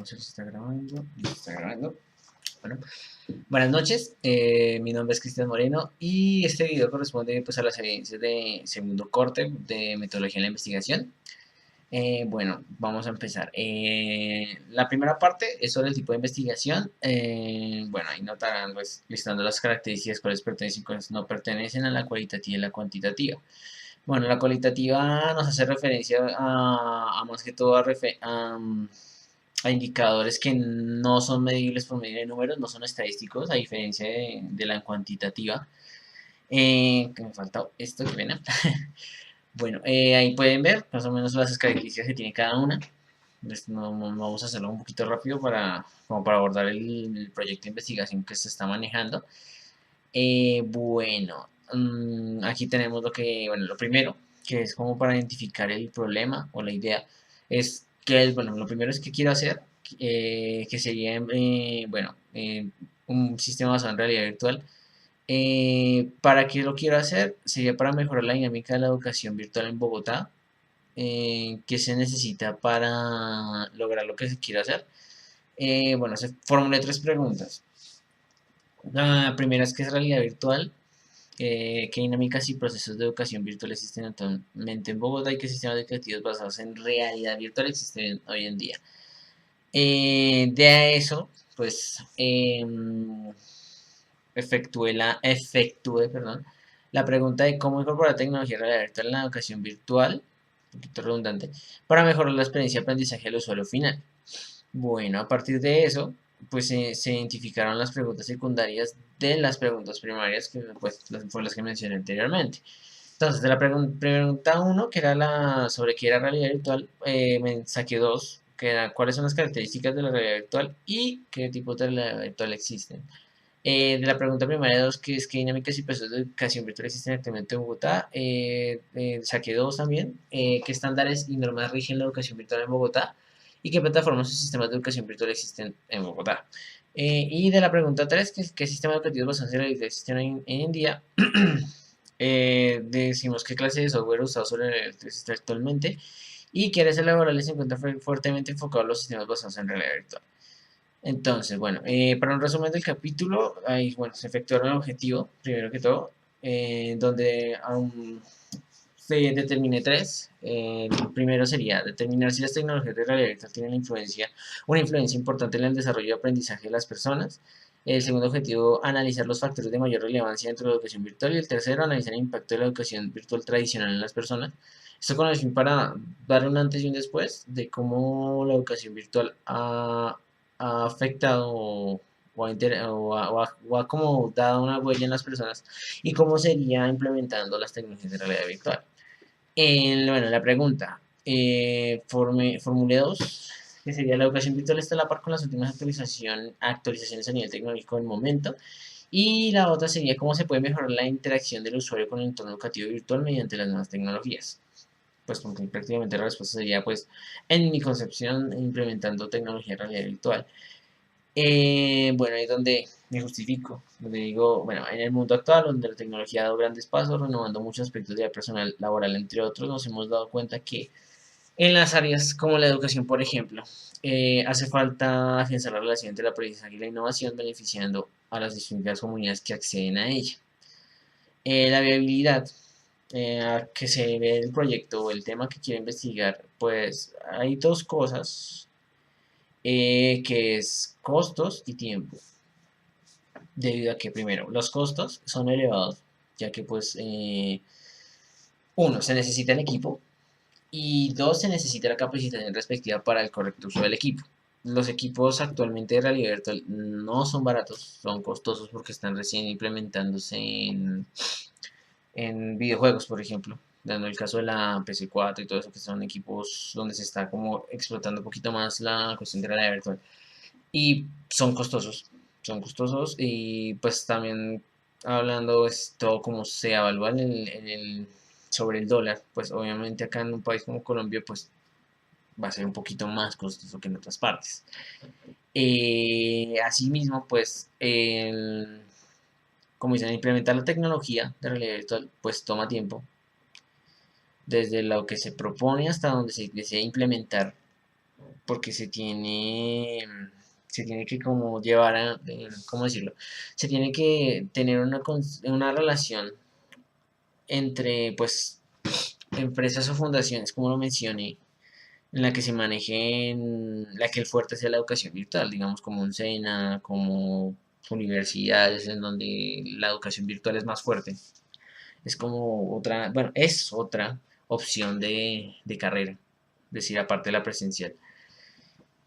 sé si está grabando. Está grabando. Bueno, buenas noches. Mi nombre es Cristian Moreno y este video corresponde pues, a las evidencias de segundo corte de metodología en la investigación. Bueno, vamos a empezar. La primera parte es sobre el tipo de investigación. Bueno, ahí notarán pues, listando las características, cuáles pertenecen y cuáles no pertenecen a la cualitativa y la cuantitativa. Bueno, la cualitativa nos hace referencia a más que todo a indicadores que no son medibles por medio de números, no son estadísticos, a diferencia de la cuantitativa. Que me falta esto, que pena. Bueno, ahí pueden ver más o menos las características que tiene cada una. Vamos a hacerlo un poquito rápido como para abordar el proyecto de investigación que se está manejando. Bueno, aquí tenemos bueno, lo primero, que es como para identificar el problema o la idea, es que, bueno, lo primero es que quiero hacer, que sería, bueno, un sistema basado en realidad virtual. ¿Para qué lo quiero hacer? Sería para mejorar la dinámica de la educación virtual en Bogotá. ¿Qué se necesita para lograr lo que se quiere hacer? Bueno, se formulé tres preguntas. La primera es: ¿qué es realidad virtual? ¿Qué dinámicas y procesos de educación virtual existen actualmente en Bogotá y qué sistemas educativos basados en realidad virtual existen hoy en día? De a eso, pues, efectué, la pregunta de cómo incorporar tecnología de realidad virtual en la educación virtual, un poquito redundante, para mejorar la experiencia de aprendizaje del usuario final. Bueno, a partir de eso, pues se identificaron las preguntas secundarias de las preguntas primarias, que pues, fueron las que mencioné anteriormente. Entonces, de la pregunta uno, que era sobre qué era realidad virtual, me saqué dos, que era cuáles son las características de la realidad virtual y qué tipos de realidad virtual existen. De la pregunta primaria 2, que es qué dinámicas y procesos de educación virtual existen actualmente en Bogotá, saqué dos también, qué estándares y normas rigen la educación virtual en Bogotá y qué plataformas o sistemas de educación virtual existen en Bogotá. Y de la pregunta 3, que es qué sistema educativo basados en realidad existen hoy en día, decimos qué clase de software usado sobre la realidad existe actualmente y qué áreas laborales se encuentran fuertemente enfocados en los sistemas basados en realidad virtual. Entonces, bueno, para un resumen del capítulo, ahí, bueno, se efectuaron el objetivo, primero que todo, donde se determiné tres. El primero sería determinar si las tecnologías de realidad virtual tienen una influencia importante en el desarrollo y aprendizaje de las personas. El segundo objetivo, analizar los factores de mayor relevancia dentro de la educación virtual. Y el tercero, analizar el impacto de la educación virtual tradicional en las personas. Esto con el fin para dar un antes y un después de cómo la educación virtual ha afectado o ha como dado una huella en las personas y cómo sería implementando las tecnologías de realidad virtual. Bueno, la pregunta, formulé dos, que sería: la educación virtual está a la par con las últimas actualizaciones a nivel tecnológico del momento. Y la otra sería: cómo se puede mejorar la interacción del usuario con el entorno educativo virtual mediante las nuevas tecnologías. Pues porque prácticamente la respuesta sería, pues, en mi concepción, implementando tecnología de realidad virtual. Bueno, ahí es donde me justifico, donde digo, bueno, en el mundo actual, donde la tecnología ha dado grandes pasos, renovando muchos aspectos de la personal laboral, entre otros, nos hemos dado cuenta que en las áreas como la educación, por ejemplo, hace falta afianzar la relación entre la aprendizaje y la innovación, beneficiando a las distintas comunidades que acceden a ella. La viabilidad a que se ve el proyecto o el tema que quiere investigar, pues hay dos cosas, que es costos y tiempo, debido a que primero los costos son elevados, ya que pues uno, se necesita el equipo y dos, se necesita la capacitación respectiva para el correcto uso del equipo. Los equipos actualmente de realidad virtual no son baratos, son costosos porque están recién implementándose en videojuegos, por ejemplo, dando el caso de la PC4 y todo eso, que son equipos donde se está como explotando un poquito más la cuestión de realidad virtual. Y son costosos y pues también hablando esto como se evalúa sobre el dólar, pues obviamente acá en un país como Colombia pues va a ser un poquito más costoso que en otras partes. Asimismo pues como dicen, implementar la tecnología de realidad virtual pues toma tiempo, desde lo que se propone hasta donde se desea implementar. porque se tiene que como llevar a, ¿cómo decirlo? Se tiene que tener una relación entre, pues, empresas o fundaciones, como lo mencioné, en la que se manejen, la que el fuerte sea la educación virtual, digamos como un SENA, como universidades en donde la educación virtual es más fuerte. Es como otra, bueno, es otra opción de carrera, es decir, aparte de la presencial.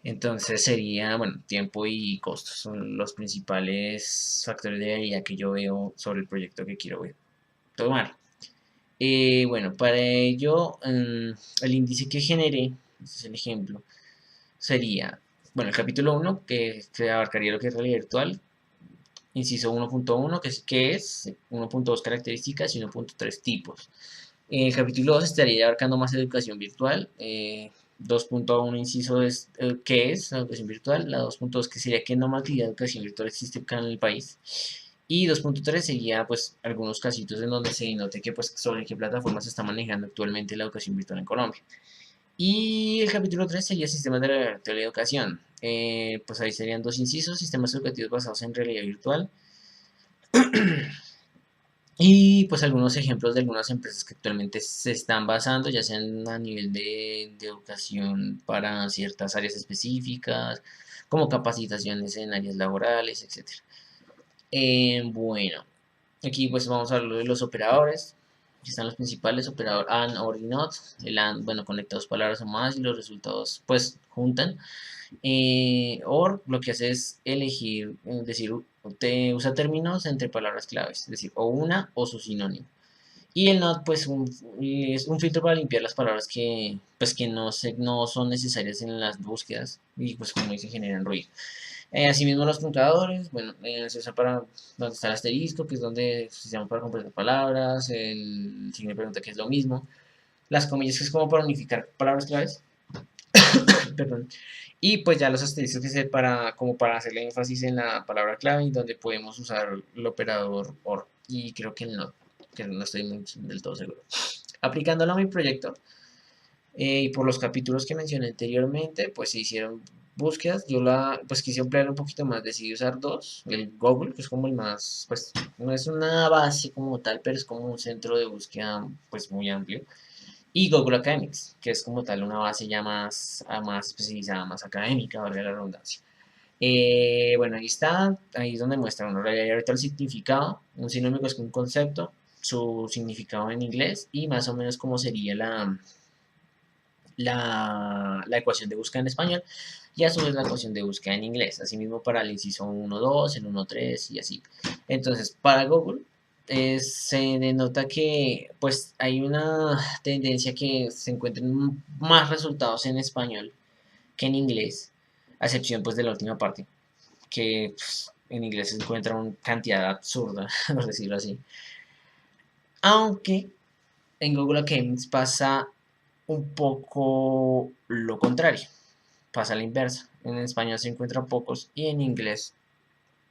Entonces sería, bueno, tiempo y costos son los principales factores de realidad que yo veo sobre el proyecto que quiero tomar. Bueno, para ello, el índice que generé, este es el ejemplo, sería, bueno, el capítulo uno que abarcaría lo que es realidad virtual, inciso 1.1, que es 1.2 características y 1.3 tipos. El capítulo 2 estaría abarcando más educación virtual. 2.1 inciso es qué es la educación virtual. La 2.2 que sería qué normativa de educación virtual existe acá en el país. Y 2.3 sería pues algunos casitos en donde se note que pues sobre qué plataforma se está manejando actualmente la educación virtual en Colombia. Y el capítulo 3 sería sistemas de la teleeducación. Pues ahí serían dos incisos, sistemas educativos basados en realidad virtual. Y pues algunos ejemplos de algunas empresas que actualmente se están basando, ya sean a nivel de educación para ciertas áreas específicas, como capacitaciones en áreas laborales, etcétera. Bueno, aquí pues vamos a hablar de los operadores. Aquí están los principales, operador AND, OR y NOT. El AND, bueno, conecta dos palabras o más y los resultados pues juntan. OR lo que hace es elegir, es decir, te usa términos entre palabras claves, es decir, o una o su sinónimo. Y el NOT, pues, es un filtro para limpiar las palabras que, pues, que no son necesarias en las búsquedas y, pues, como dice, generan ruido. Asimismo, los puntuadores, bueno, se usa para donde está el asterisco, que es donde se llama para completar palabras, el signo de pregunta, que es lo mismo, las comillas, que es como para unificar palabras claves, perdón, y pues ya los asteriscos que es para, como para hacerle énfasis en la palabra clave y donde podemos usar el operador OR y creo que el NOT, que no estoy del todo seguro. Aplicándolo a mi proyecto y por los capítulos que mencioné anteriormente, pues se hicieron búsquedas. Yo pues quise ampliar un poquito más, decidí usar dos. El Google, que es como el más, pues no es una base como tal, pero es como un centro de búsqueda pues muy amplio. Y Google Academics, que es como tal una base ya más especializada, más académica, valga la redundancia. Bueno, ahí está, ahí es donde muestra una realidad virtual significado, un sinónimo es un concepto, su significado en inglés y más o menos cómo sería la ecuación de búsqueda en español y a su vez la ecuación de búsqueda en inglés, asimismo para el inciso 1.2, el 1.3 y así. Entonces, para Google se denota que pues hay una tendencia que se encuentren más resultados en español que en inglés, a excepción pues de la última parte, que pues, en inglés se encuentra una cantidad absurda, por decirlo así. Aunque en Google Academics pasa un poco lo contrario, pasa a la inversa. En español se encuentran pocos y en inglés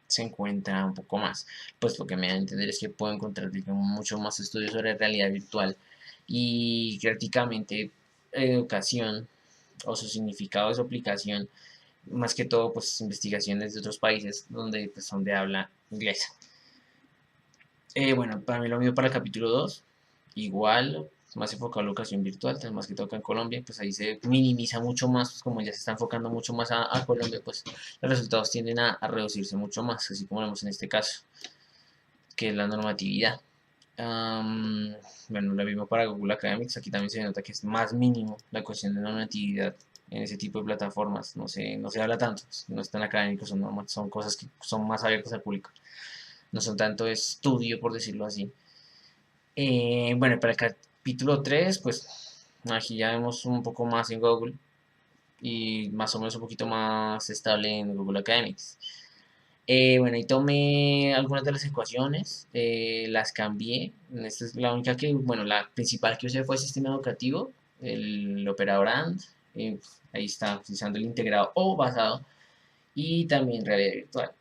se encuentra un poco más. Pues lo que me da a entender es que puedo encontrar mucho más estudios sobre realidad virtual y prácticamente educación o su significado, su aplicación, más que todo pues investigaciones de otros países donde pues son de habla inglesa. Bueno, para mí lo mismo para el capítulo 2 igual, más enfocado a la educación virtual, más que toca en Colombia, pues ahí se minimiza mucho más, pues como ya se está enfocando mucho más a Colombia, pues los resultados tienden a reducirse mucho más, así como vemos en este caso, que es la normatividad. Bueno, lo mismo para Google Academics, aquí también se nota que es más mínimo la cuestión de normatividad en ese tipo de plataformas, no se habla tanto, no es tan académico, son cosas que son más abiertas al público, no son tanto estudio, por decirlo así. Bueno, para el capítulo 3 pues aquí ya vemos un poco más en Google y más o menos un poquito más estable en Google Academics. Bueno, y tomé algunas de las ecuaciones, las cambié. Esta es la única que, bueno, la principal que usé fue el sistema educativo, el operador AND, ahí está, utilizando el integrado o basado, y también realidad virtual.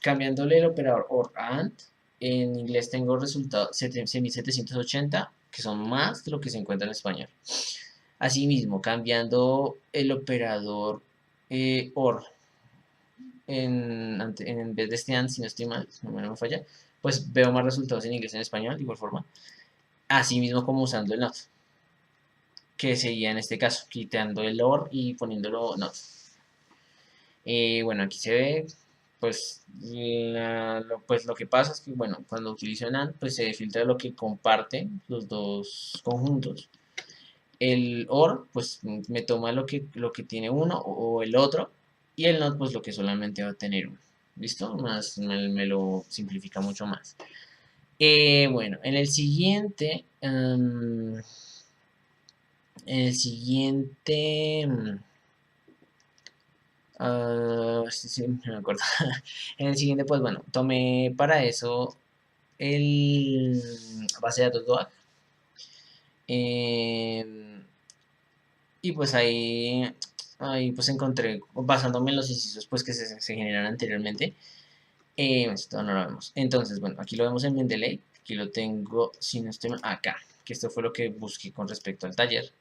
Cambiándole el operador OR AND, en inglés tengo resultados 7780, que son más de lo que se encuentra en español. Asimismo, cambiando el operador OR en vez de este AND, si no estoy mal, si no me falla, pues veo más resultados en inglés y en español, de igual forma. Asimismo como usando el NOT, que sería en este caso, quitando el OR y poniéndolo NOT. Bueno, aquí se ve, pues, pues lo que pasa es que, bueno, cuando utilizo el AND, pues se filtra lo que comparten los dos conjuntos. El OR, pues, me toma lo que tiene uno o el otro, y el NOT, pues, lo que solamente va a tener uno. ¿Listo? Más, me lo simplifica mucho más. Bueno, sí, me acuerdo. En el siguiente, pues bueno, tomé para eso el base de datos DOAG. Y pues ahí pues encontré, basándome en los incisos pues que se generan anteriormente, esto no lo vemos. Entonces, bueno, aquí lo vemos en Mendeley, aquí lo tengo, si no estoy acá, que esto fue lo que busqué con respecto al taller.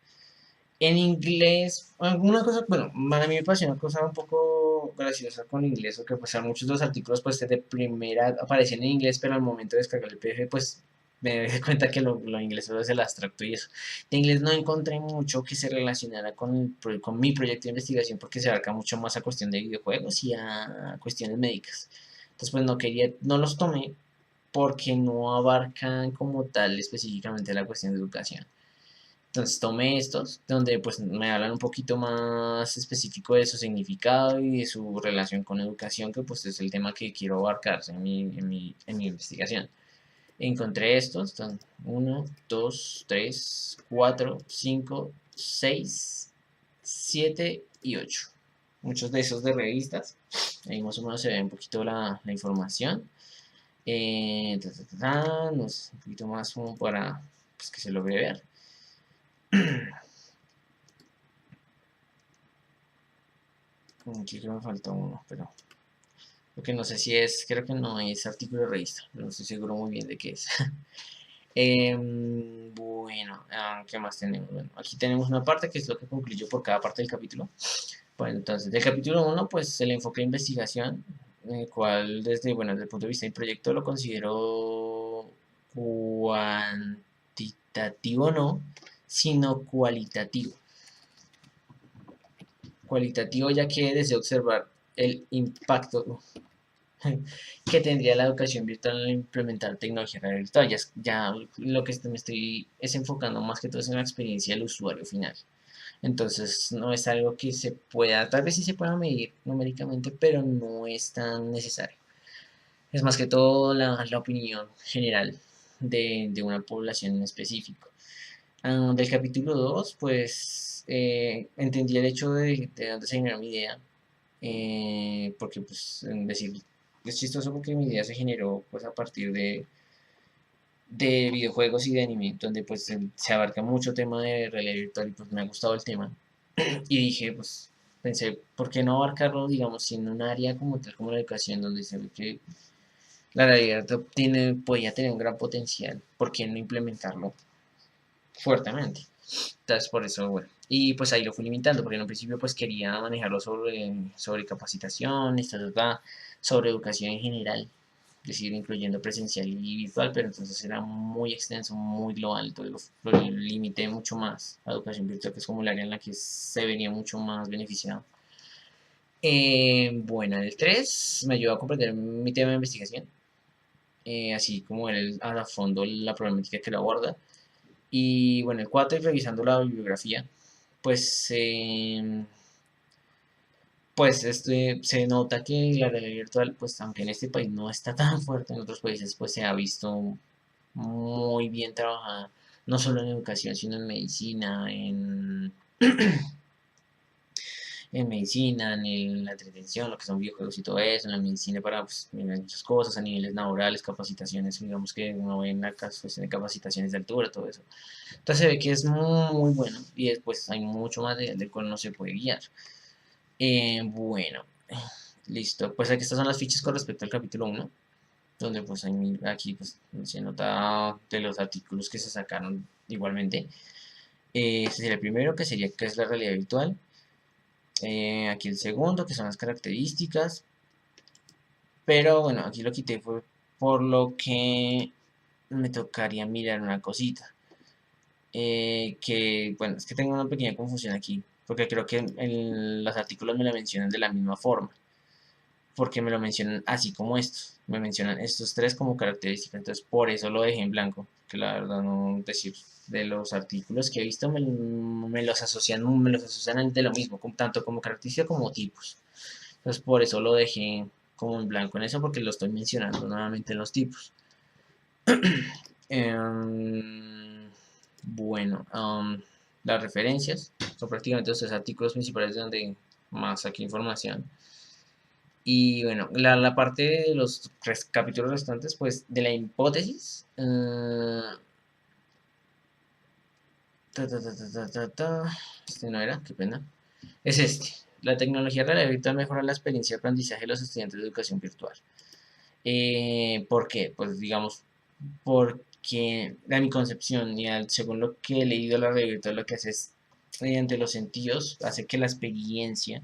En inglés, alguna cosa, bueno, para mí me pareció una cosa un poco graciosa con inglés, o que pues muchos de los artículos pues de primera aparecían en inglés, pero al momento de descargar el PDF pues me di cuenta que lo inglés solo es el abstracto y eso. De inglés no encontré mucho que se relacionara con mi proyecto de investigación porque se abarca mucho más a cuestión de videojuegos y a cuestiones médicas. Entonces pues no los tomé porque no abarcan como tal específicamente la cuestión de educación. Entonces tomé estos, donde pues me hablan un poquito más específico de su significado y de su relación con educación, que pues es el tema que quiero abarcar en mi investigación. Encontré estos, son 1, 2, 3, 4, 5, 6, 7 y 8. Muchos de esos de revistas. Ahí más o menos se ve un poquito la información. No sé, un poquito más como para pues, que se logre ver. Aquí creo que me falta uno, pero lo que no sé si es, creo que no es artículo de revista, no estoy seguro muy bien de qué es. Bueno, ¿qué más tenemos? Bueno, aquí tenemos una parte que es lo que concluyo por cada parte del capítulo. Bueno, entonces, del capítulo 1, pues el enfoque de investigación, el cual desde el punto de vista del proyecto lo considero cuantitativo no, sino cualitativo. Cualitativo ya que deseo observar el impacto que tendría la educación virtual al implementar tecnología real virtual. Ya lo que me estoy es enfocando más que todo es en la experiencia del usuario final. Entonces no es algo que se pueda, tal vez sí se pueda medir numéricamente, pero no es tan necesario. Es más que todo la opinión general de una población en específico. Del capítulo 2 pues entendí el hecho de dónde se generó mi idea, porque pues en decir, es chistoso porque mi idea se generó pues a partir de videojuegos y de anime, donde pues se abarca mucho tema de realidad virtual y pues me ha gustado el tema. Y dije, pues pensé, ¿por qué no abarcarlo, digamos, en un área como tal como la educación, donde se ve que la realidad podría tener un gran potencial? ¿Por qué no implementarlo fuertemente? Entonces, por eso, bueno. Y pues ahí lo fui limitando, porque en un principio pues quería manejarlo sobre capacitación, sobre educación en general, es decir, incluyendo presencial y virtual, pero entonces era muy extenso, muy global, entonces lo limité mucho más a educación virtual, que es como el área en la que se vería mucho más beneficiado. Bueno, el 3 me ayudó a comprender mi tema de investigación, así como a fondo la problemática que lo aborda. Y bueno, el 4 y revisando la bibliografía, pues, se nota que la realidad virtual, pues aunque en este país no está tan fuerte, en otros países pues se ha visto muy bien trabajada, no solo en educación, sino en medicina, en la entretención, lo que son videojuegos y todo eso, en la medicina para pues, muchas cosas, a niveles laborales, capacitaciones, digamos que uno ve en la cuestión de capacitaciones de altura, todo eso. Entonces se ve que es muy bueno y después hay mucho más del cual no se puede guiar. Bueno, listo. Pues aquí estas son las fichas con respecto al capítulo 1, donde pues aquí pues, se nota de los artículos que se sacaron igualmente. Este sería el primero, que sería qué es la realidad virtual. Aquí el segundo, que son las características. Pero bueno, aquí lo quité fue por lo que me tocaría mirar una cosita. Que bueno, es que tengo una pequeña confusión aquí, porque creo que en los artículos me lo mencionan de la misma forma, porque me lo mencionan así como estos, me mencionan estos tres como características, entonces por eso lo dejé en blanco, que la verdad no decir, de los artículos que he visto me los asocian de lo mismo, tanto como característica como tipos, entonces por eso lo dejé como en blanco en eso, porque lo estoy mencionando nuevamente en los tipos. Em, bueno, las referencias son prácticamente los tres artículos principales de donde más saqué información. Y bueno, la parte de los tres capítulos restantes, pues de la hipótesis. Este no era, qué pena. Es este. La tecnología realidad virtual mejora la experiencia de aprendizaje de los estudiantes de educación virtual. ¿Por qué? Pues digamos, porque a mi concepción y según lo que he leído, la realidad virtual lo que hace es, mediante los sentidos, hace que la experiencia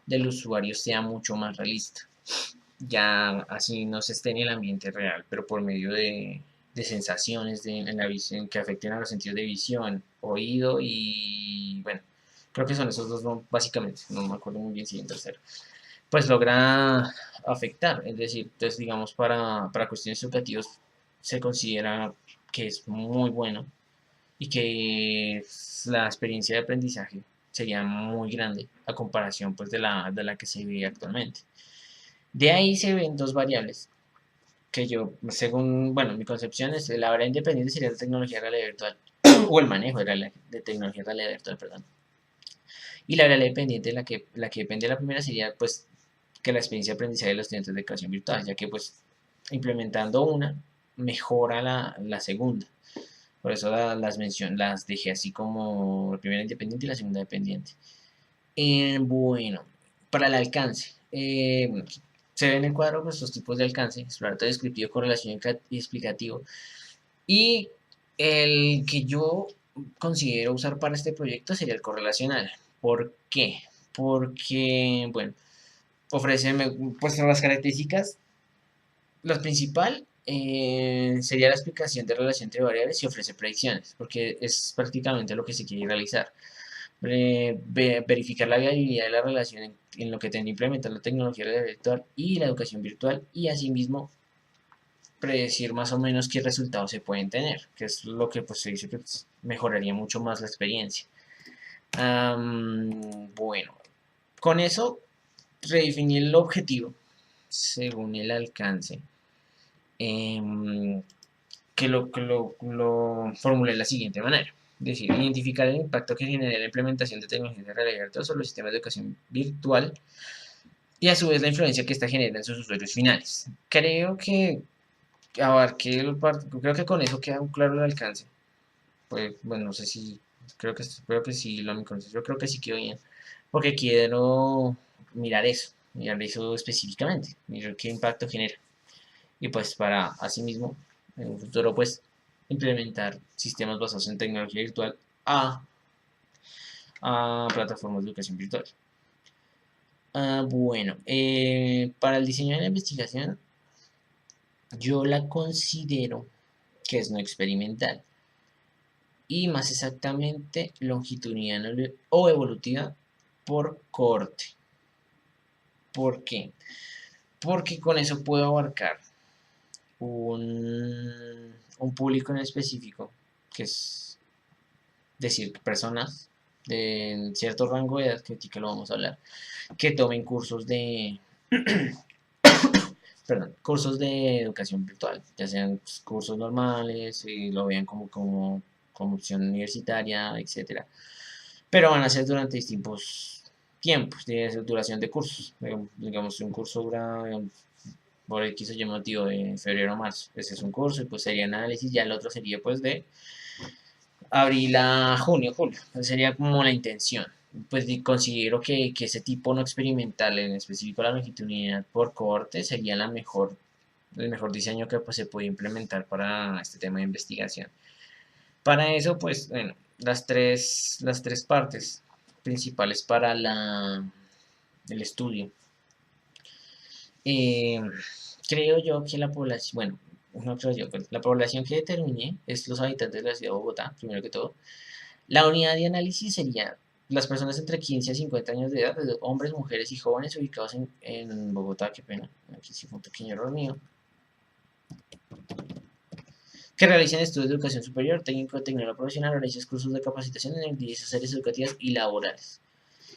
del usuario sea mucho más realista. Ya así no se esté en el ambiente real, pero por medio de sensaciones en la visión que afecten a los sentidos de visión, oído y bueno, creo que son esos dos básicamente, no me acuerdo muy bien si hay un tercero, pues logra afectar, es decir, entonces digamos para cuestiones educativas se considera que es muy bueno y que la experiencia de aprendizaje sería muy grande a comparación pues de la que se vive actualmente. De ahí se ven dos variables que yo, según, bueno, mi concepción es la variable independiente sería la tecnología real y virtual, o el manejo de tecnología real y virtual, perdón. Y la variable dependiente, la que depende de la primera, sería pues que la experiencia de aprendizaje de los estudiantes de educación virtual, ya que pues implementando una mejora la segunda. Por eso las dejé así como la primera independiente y la segunda dependiente. Bueno, para el alcance. Bueno, se ven en el cuadro pues, los tipos de alcance, exploratorio, descriptivo, correlación y explicativo. Y el que yo considero usar para este proyecto sería el correlacional. ¿Por qué? Porque, bueno, ofrece pues las características, lo principal sería la explicación de relación entre variables y ofrece predicciones, porque es prácticamente lo que se quiere realizar. Verificar la viabilidad de la relación en lo que tiene que implementar la tecnología virtual y la educación virtual y asimismo predecir más o menos qué resultados se pueden tener, que es lo que pues, se dice que pues, mejoraría mucho más la experiencia. Bueno, con eso redefiní el objetivo según el alcance, em, que lo formulé de la siguiente manera. Es decir, identificar el impacto que genera la implementación de tecnologías de realidad virtual sobre los sistemas de educación virtual y a su vez la influencia que esta genera en sus usuarios finales. Creo que con eso queda claro el alcance. Pues, bueno, no sé si, creo que sí, lo mi concepto, yo creo que sí quedó bien, porque quiero mirar eso específicamente, mirar qué impacto genera. Y pues para asimismo, en un futuro, pues implementar sistemas basados en tecnología virtual a, a plataformas de educación virtual. Bueno, para el diseño de la investigación, yo la considero que es no experimental y más exactamente longitudinal o evolutiva por corte. ¿Por qué? Porque con eso puedo abarcar un público en específico, que es decir, personas de cierto rango de edad, que lo vamos a hablar, que tomen cursos de educación virtual, ya sean pues, cursos normales, y lo vean como opción universitaria, etcétera. Pero van a ser durante distintos tiempos de duración de cursos. Digamos, un curso dura por X o Y motivo de febrero a marzo. Ese es un curso y pues sería análisis, ya el otro sería pues de abril a junio, julio. Esa sería como la intención. Pues considero que ese tipo no experimental, en específico la longitudinalidad por cohorte, sería el mejor diseño que pues, se puede implementar para este tema de investigación. Para eso, pues, bueno, las tres partes principales para el estudio. Eh, creo yo que la población, bueno, no creo yo, pues, la población que determiné es los habitantes de la ciudad de Bogotá, primero que todo. La unidad de análisis sería las personas entre 15 a 50 años de edad, hombres, mujeres y jóvenes ubicados en Bogotá, qué pena, aquí sí fue un pequeño error mío, que realicen estudios de educación superior, técnico, tecnólogo profesional, realizan cursos de capacitación en diversas áreas educativas y laborales.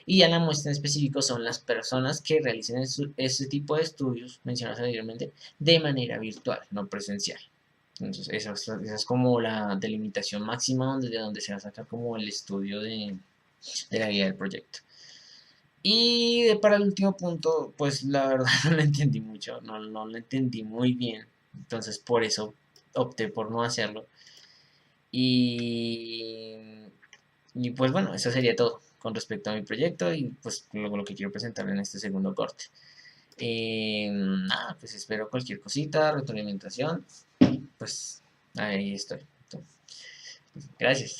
Y ya la muestra en específico son las personas que realicen ese tipo de estudios mencionados anteriormente de manera virtual, no presencial. Entonces, esa es como la delimitación máxima de donde se va a sacar como el estudio de la guía del proyecto. Y para el último punto, pues la verdad no lo entendí mucho, no lo entendí muy bien. Entonces, por eso opté por no hacerlo. Y, y pues bueno, eso sería todo con respecto a mi proyecto y pues luego lo que quiero presentar en este segundo corte. Nada, pues espero cualquier cosita, retroalimentación. Pues ahí estoy. Gracias.